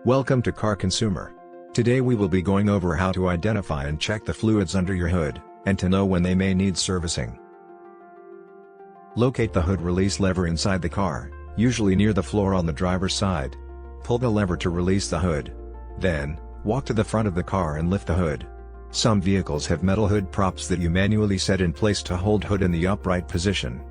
Welcome to Car Consumer. Today we will be going over how to identify and check the fluids under your hood, and to know when they may need servicing. Locate the hood release lever inside the car, usually near the floor on the driver's side. Pull the lever to release the hood. Then, walk to the front of the car and lift the hood. Some vehicles have metal hood props that you manually set in place to hold hood in the upright position.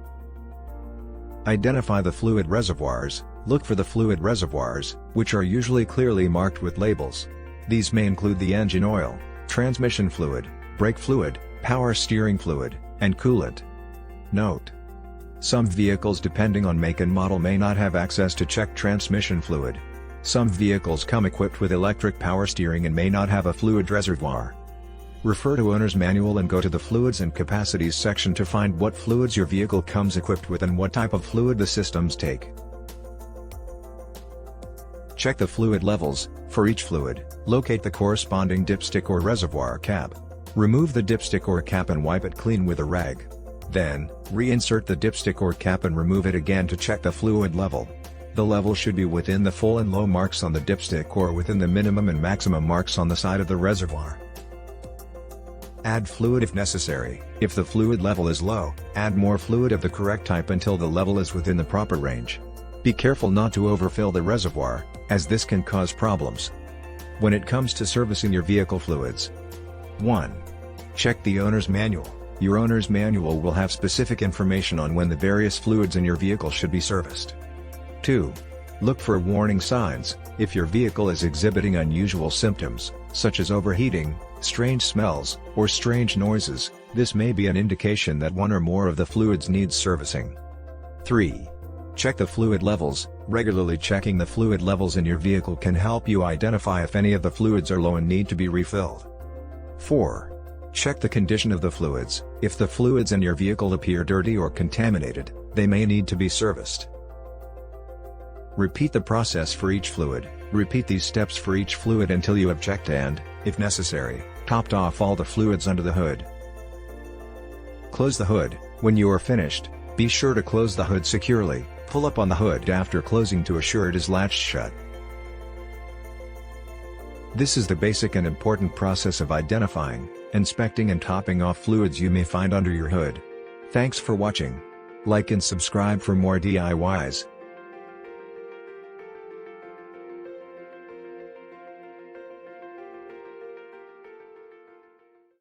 Identify the fluid reservoirs. Look for the fluid reservoirs, which are usually clearly marked with labels. These may include the engine oil, transmission fluid, brake fluid, power steering fluid, and coolant. Note: some vehicles depending on make and model may not have access to check transmission fluid. Some vehicles come equipped with electric power steering and may not have a fluid reservoir. Refer to Owner's Manual and go to the Fluids and Capacities section to find what fluids your vehicle comes equipped with and what type of fluid the systems take. Check the fluid levels. For each fluid, locate the corresponding dipstick or reservoir cap. Remove the dipstick or cap and wipe it clean with a rag. Then, reinsert the dipstick or cap and remove it again to check the fluid level. The level should be within the full and low marks on the dipstick or within the minimum and maximum marks on the side of the reservoir. Add fluid if necessary. If the fluid level is low, add more fluid of the correct type until the level is within the proper range. Be careful not to overfill the reservoir, as this can cause problems. When it comes to servicing your vehicle fluids: 1. Check the owner's manual. Your owner's manual will have specific information on when the various fluids in your vehicle should be serviced. 2. Look for warning signs. If your vehicle is exhibiting unusual symptoms, such as overheating, strange smells, or strange noises, this may be an indication that one or more of the fluids needs servicing. 3. Check the fluid levels. Regularly checking the fluid levels in your vehicle can help you identify if any of the fluids are low and need to be refilled. 4. Check the condition of the fluids. If the fluids in your vehicle appear dirty or contaminated, they may need to be serviced. Repeat the process for each fluid. Repeat these steps for each fluid until you have checked and, if necessary, topped off all the fluids under the hood. Close the hood. When you are finished, be sure to close the hood securely. Pull up on the hood after closing to assure it is latched shut. This is the basic and important process of identifying, inspecting and topping off fluids you may find under your hood. Thanks for watching. Like and subscribe for more DIYs.